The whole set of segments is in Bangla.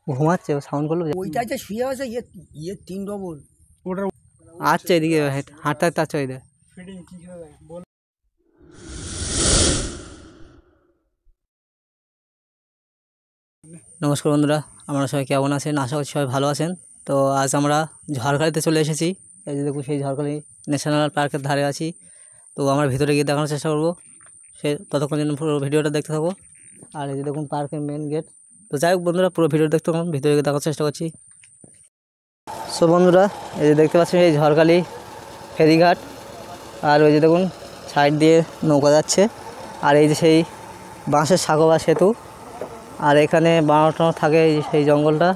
ঘুমাচ্ছে সাউন্ড করলো ওইটাই যে শুয়ে আছে ইয়ে 3 ডবল ওটা। আচ্ছা এদিকে হাঁটতে হাঁটতে আচ্ছা ওই নমস্কার বন্ধুরা, আপনারা সবাই কেমন আছেন? আশা করছি সবাই ভালো আছেন। তো আজ আমরা ঝড়খালিতে চলে এসেছি। এই যে দেখুন, সেই ঝড়খালি ন্যাশনাল পার্কের ধারে আছি। তো আমরা ভিতরে গিয়ে দেখানোর চেষ্টা করব, সে ততক্ষণ জন্য পুরো ভিডিওটা দেখতে থাকবো। আর এই যে দেখুন পার্কের মেন গেট। তো যাই হোক বন্ধুরা, পুরো ভিডিও দেখতে থাকুন, ভিতরে গিয়ে দেখার চেষ্টা করছি। সো বন্ধুরা, এই যে দেখতে পাচ্ছেন এই ঝড়খালি ফেরিঘাট। আর ওই যে দেখুন সাইড দিয়ে নৌকা যাচ্ছে। আর এই যে সেই বাঁশের সাঁকো বা সেতু। আর এখানে বানানো থাকে সেই জঙ্গলটা।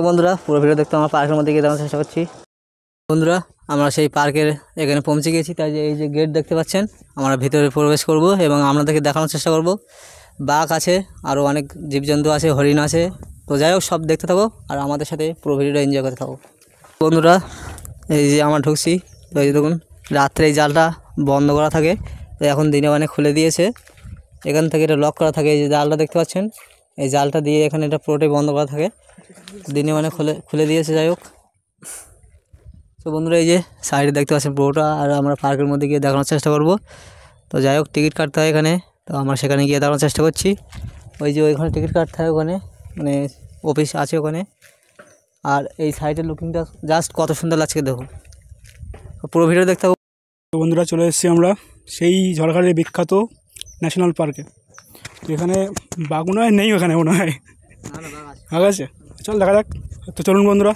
বন্ধুরা, পুরো ভিডিও দেখতে আমরা পার্কের মধ্যে গিয়ে দেখার চেষ্টা করছি। বন্ধুরা, আমরা সেই পার্কের এখানে পৌঁছে গেছি। তাই যে এই যে গেট দেখতে পাচ্ছেন, আমরা ভিতরে প্রবেশ করব এবং আপনাদেরকে দেখানোর চেষ্টা করব। বাঘ আছে, আরও অনেক জীবজন্তু আছে, হরিণ আছে। তো যাই হোক, সব দেখতে থাকো আর আমাদের সাথে পুরো ভিডিওটা এনজয় করতে থাকো। বন্ধুরা, এই যে আমরা ঢুকছি। তো এই যে দেখুন, রাত্রে এই জালটা বন্ধ করা থাকে, তো এখন দিনে মানে খুলে দিয়েছে। এখান থেকে এটা লক করা থাকে। এই যে জালটা দেখতে পাচ্ছেন, এই জালটা দিয়ে এখানে এটা পুরোটাই বন্ধ করা থাকে, দিনে মানে খুলে দিয়েছে। যাই হোক, তো বন্ধুরা এই যে সাইডে দেখতে পাচ্ছেন পুরোটা। আর আমরা পার্কের মধ্যে গিয়ে দেখানোর চেষ্টা করব। তো যাই হোক, টিকিট কাটতে হয় এখানে। তো আমরা সেখানে গিয়ে দেখানোর চেষ্টা করছি। ওই যে ওইখানে টিকিট কাটতে হয়, ওখানে মানে অফিস আছে ওখানে। আর এই সাইডের লুকিংটা জাস্ট কত সুন্দর লাগছে দেখুন। পুরো ভিডিও দেখতে হবে। বন্ধুরা, চলে এসেছি আমরা সেই ঝড়খালির বিখ্যাত ন্যাশনাল পার্কে। এখানে বাঘ মনে হয় নেই, ওখানে মনে হয় বাঘ আছে। চল দেখা যাক। তো চলুন বন্ধুরা।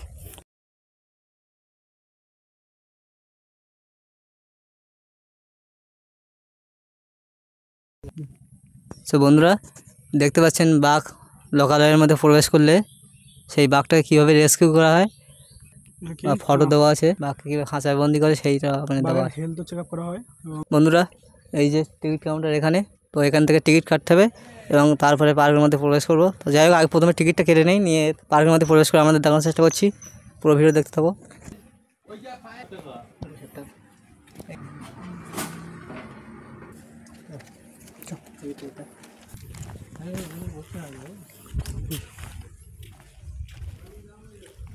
তো বন্ধুরা, দেখতে পাচ্ছেন বাঘ লোকালয়ের মধ্যে প্রবেশ করলে সেই বাঘটাকে কীভাবে রেস্কিউ করা হয়, ফটো দেওয়া আছে। বাঘকে কীভাবে খাঁচায় বন্দি করে সেইটা মানে দেওয়া আছে। হেলথ চেক আপ করা হয়। বন্ধুরা, এই যে টিকিট কাউন্টার এখানে। তো এখান থেকে টিকিট কাটতে হবে এবং তারপরে পার্কের মধ্যে প্রবেশ করবো। তো যাই হোক, আগে প্রথমে টিকিটটা কেটে নেই, নিয়ে পার্কের মধ্যে প্রবেশ করে আমাদের দেখানোর চেষ্টা করছি। পুরো ভিডিও দেখতে থাকো।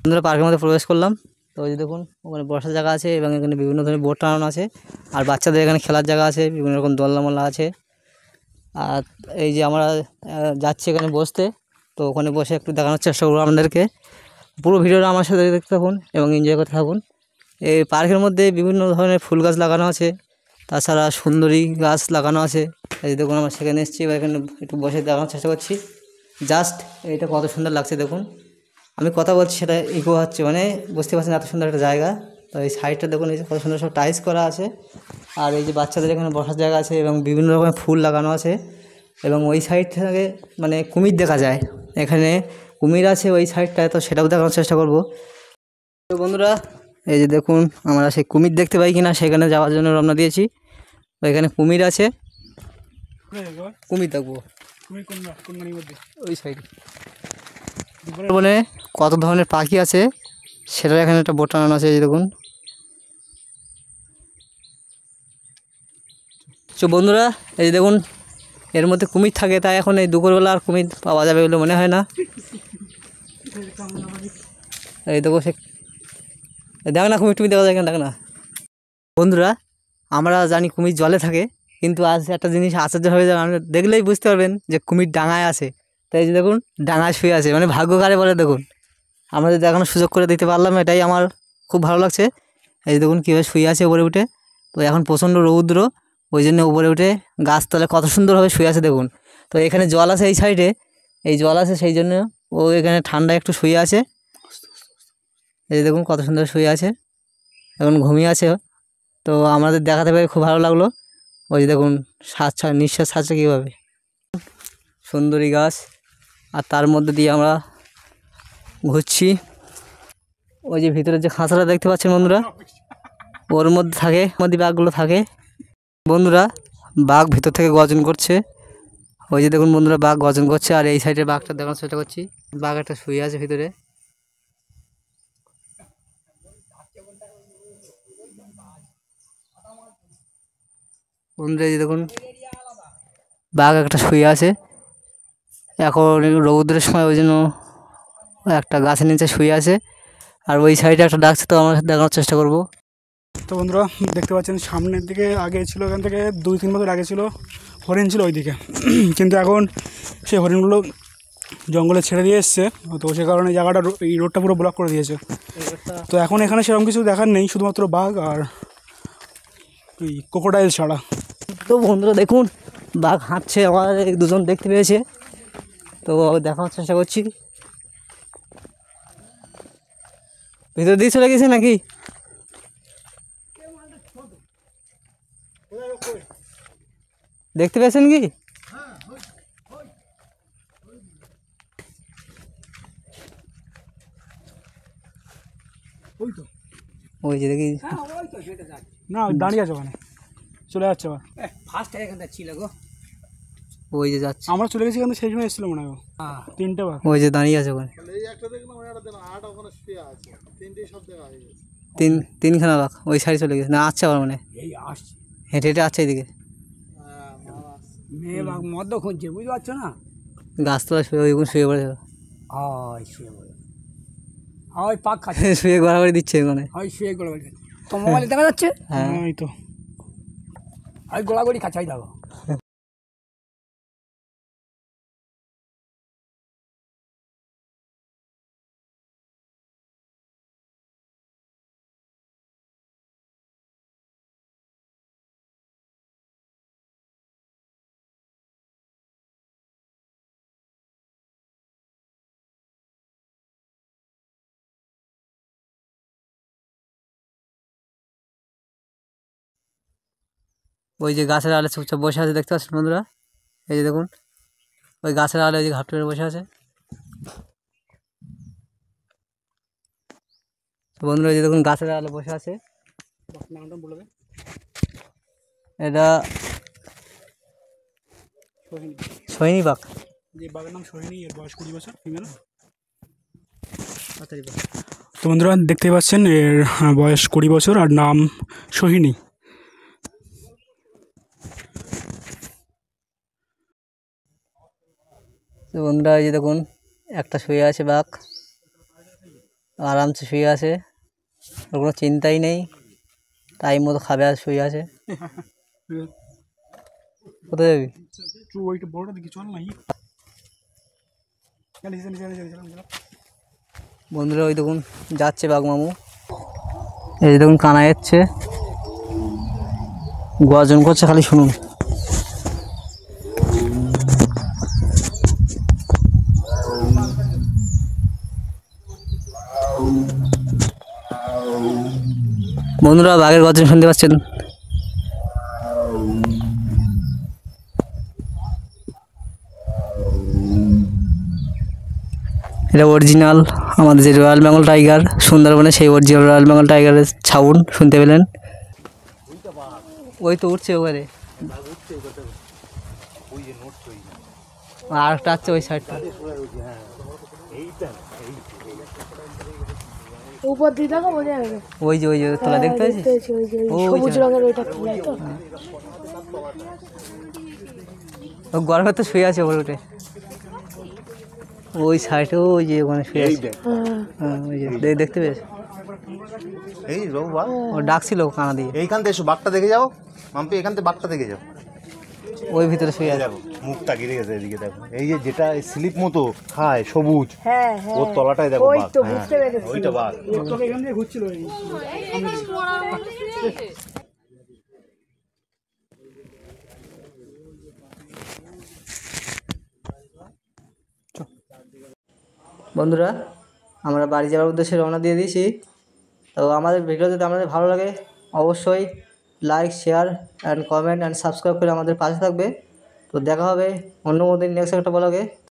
বন্ধুরা, পার্কের মধ্যে প্রবেশ করলাম। তো ওই যে দেখুন, ওখানে বসার জায়গা আছে এবং এখানে বিভিন্ন ধরনের বোট টানানো আছে। আর বাচ্চাদের এখানে খেলার জায়গা আছে, বিভিন্ন রকম দোলনা মোলনা আছে। আর এই যে আমরা যাচ্ছি এখানে বসতে। তো ওখানে বসে একটু দেখানোর চেষ্টা করবো আপনাদেরকে। পুরো ভিডিওটা আমার সাথে দেখতে থাকুন এবং এনজয় করতে থাকুন। এই পার্কের মধ্যে বিভিন্ন ধরনের ফুল গাছ লাগানো আছে, তাছাড়া সুন্দরী গাছ লাগানো আছে। এই যে দেখুন, আমরা সেখানে এসেছি, এবার এখানে একটু বসে দেখানোর চেষ্টা করছি। জাস্ট এইটা কত সুন্দর লাগছে দেখুন। আমি কথা বলছি, সেটা ইকো হচ্ছে, মানে বুঝতে পারছেন এত সুন্দর একটা জায়গা। তো এই সাইডটা দেখুন, এই যে কত সুন্দর সব টাইলস করা আছে। আর এই যে বাচ্চাদের এখানে বসার জায়গা আছে এবং বিভিন্ন রকমের ফুল লাগানো আছে। এবং ওই সাইড থেকে মানে কুমির দেখা যায়, এখানে কুমির আছে ওই সাইডটায়। তো সেটাও দেখানোর চেষ্টা করব। তো বন্ধুরা, এই যে দেখুন, আমরা সেই কুমির দেখতে পাই কিনা সেখানে যাওয়ার জন্য রওনা দিয়েছি। তো এখানে কুমির আছে, কুমির দেখবো ওই সাইড। বলে কত ধরনের পাখি আছে সেটার এখানে একটা বোট টানানো আছে। এই দেখুন। তো বন্ধুরা, এই দেখুন, এর মধ্যে কুমির থাকে, তাই এখন এই দুপুরবেলা আর কুমির পাওয়া যাবে বলে মনে হয় না। এই দেখো, সে দেখ না, কুমির টুমির দেখা যায় কেন, দেখ না। বন্ধুরা, আমরা জানি কুমির জলে থাকে, কিন্তু আজ একটা জিনিস আশ্চর্য হয়ে যাবে, আপনি দেখলেই বুঝতে পারবেন যে কুমির ডাঙায় আছে। তাই যে দেখুন, ডাঙায় শুয়ে আছে, মানে ভাগ্যকারে বলে দেখুন। আমরা যদি এখনও সুযোগ করে দিতে পারলাম, এটাই আমার খুব ভালো লাগছে। এই যে দেখুন কীভাবে শুয়ে আছে উপরে উঠে। তো এখন প্রচণ্ড রৌদ্র, ওই জন্য উপরে উঠে গাছতলায় কত সুন্দরভাবে শুয়ে আছে দেখুন। তো এখানে জল আছে, এই সাইডে এই জল আছে, সেই জন্য ও এখানে ঠান্ডায় একটু শুয়ে আছে। এই দেখুন কত সুন্দর শুয়ে আছে, এখন ঘুমিয়ে আছে। তো আমাদের দেখাতে পেরে খুব ভালো লাগলো। ওই যে দেখুন নিঃশ্বাস ছাড়ছে কীভাবে, সুন্দরী গাছ। আর তার মধ্যে দিয়ে আমরা ঘুরছি। ওই যে ভিতরে যে খাঁচাটা দেখতে পাচ্ছেন বন্ধুরা, ওর মধ্যে থাকে, মধ্যে বাঘগুলো থাকে। বন্ধুরা, বাঘ ভিতর থেকে গর্জন করছে। ওই যে দেখুন বন্ধুরা, বাঘ গর্জন করছে। আর এই সাইডে বাঘটা দেখানোর চেষ্টা করছি। বাঘ একটা শুয়ে আছে ভিতরে। বন্ধুরা এই যে দেখুন বাঘ একটা শুয়ে আছে, এখন রৌদ্রের সময় ওই জন্য একটা গাছের নিচে শুয়ে আছে, আর ওই সাইডে একটা ডাকছে, তো আমরা দেখানোর চেষ্টা করব। তো বন্ধুরা দেখতে পাচ্ছেন সামনের দিকে আগে ছিল, এখান থেকে 2-3 বছর আগে ছিল হরিণ ছিল ওইদিকে, কিন্তু এখন সেই হরিণগুলো জঙ্গলে ছেড়ে দিয়ে এসছে, তো সে কারণে জায়গাটা এই রোডটা পুরো ব্লক করে দিয়েছে। তো এখন এখানে সেরকম কিছু দেখার নেই, শুধুমাত্র বাঘ আর ওই ক্রোকোডাইল ছাড়া। তো বন্ধুরা দেখুন বাঘ হাঁটছে, আমার এই দুজন দেখতে পেয়েছে, তো দেখানোর চেষ্টা করছি। ভিতর দিয়ে চলে গেছে নাকি? দেখতে পেয়েছেন কি? ওই তো ওই যে দেখি, না দাঁড়িয়ে আছে ওখানে, চলে যাচ্ছে আবার। ফার্স্ট এখানটা ছিল গো। ওই যে যাচ্ছে, আমরা চলে গেছি, কিন্তু সেই সময় এসেছিল মনে হয় 3টে বাঘ। ওই যে দাঁড়িয়ে আছে ওখানে, তিনখানা বাঘ ওই সাইডে চলে গেছে, না আসছে আবার মানে এই আসছে হেঁটে হেঁটে আসছে এইদিকে। মেয়ে বাঘ মদ্য খুঁজছে, বুঝতে পারছো না? গাছতলা শুয়ে ওইগুলো শুয়ে পড়েছে, হয় শুয়ে বলে, হয় পাক খাচ্ছে, শুয়ে গড়াগড়ি দিচ্ছে ওখানে। হয় শুয়ে গোলাগুড়ি খাচ্ছে। তো মোবাইলে দেখা যাচ্ছে, হ্যাঁ এই তো হয় গোলাগুড়ি খাচ্ছে, হয় দেখো। ওই যে গাছের আলে চুপচাপ বসে আছে, দেখতে পাচ্ছেন বন্ধুরা? এই যে দেখুন ওই গাছের আলে ওই যে ঘাট পেরে বসে আছে। তো বন্ধুরা এই যে দেখুন গাছের আলে বসে আছে, নামটা বলে দে। এটা সোহিনী, সোহিনী বাঘ। যে বাঘের নাম সোহিনী, এর বয়স 20 বছর, ফিমেল। তাড়াতাড়ি বল। তো বন্ধুরা দেখতেই পাচ্ছেন এর বয়স 20 বছর আর নাম সোহিনী। তো বন্ধুরা এই যে দেখুন একটা শুয়ে আছে বাঘ, আরামসে শুয়ে আছে, ওর কোনো চিন্তাই নেই, টাইম মতো খাবে আর শুয়ে আছে। কোথায় যাবি? ওইটা বড়টা দেখি, চল না। বন্ধুরা ওই দেখুন যাচ্ছে বাঘ মামু, এই যে দেখুন কানা যাচ্ছে, গর্জন করছে খালি শুনুন। বন্ধুরা বাঘের গর্জন শুনতে পাচ্ছেন? এটা অরিজিনাল আমাদের যে রয়্যাল বেঙ্গল টাইগার সুন্দরবনে, সেই অরিজিনাল রয়্যাল বেঙ্গল টাইগারের ছাউন শুনতে পেলেন। ওই তো উঠছে ওখানে, আর একটা আছে ওই সাইডটা। উপর দিয়ে দেখো বোঝা যাবে। ওই যে তোলা দেখতে পাচ্ছিস? দেখতেছি, ওই যে ওই সবুজ যে। রঙের ওইটা খোলা তো। ও গর্ভে তো শুয়ে আছে ওপরে উঠে, ওই সাইডে ওই যে ওখানে শুয়ে আছে। হ্যাঁ, হ্যাঁ ওই যে দেখতে পেয়েছ? এই বাবু বাঘ ও ডাকছিল কানা দিয়ে, এইখান থেকে এসো, বাঘটা দেখে যাও মাম্পি, এখান থেকে বাঘটা দেখে যাও। ওই ভিতরে শুয়ে এই আছে। দেখো মুখটা গিরে গেছে, এদিকে দেখো, এই যে যেটা স্লিপ মতো খায় সবুজ, হ্যাঁ, হ্যাঁ। ওর তলাটাই দেখো ওই বাঘ। তো হ্যাঁ, বুঝতে পেরেছি। ওইটা বাঘ। তোকে এখান থেকে ঘুরছিল বন্ধুরা আমরা বাড়ি যাওয়ার উদ্দেশ্যে রওনা দিয়ে দিয়েছি। তো আমাদের ভিডিও যদি আপনাদের ভালো লাগে অবশ্যই like, share and comment and subscribe করে আমাদের পাশে থাকবে। তো দেখা হবে অন্য কোনো দিন নেক্সট একটা ব্লগে।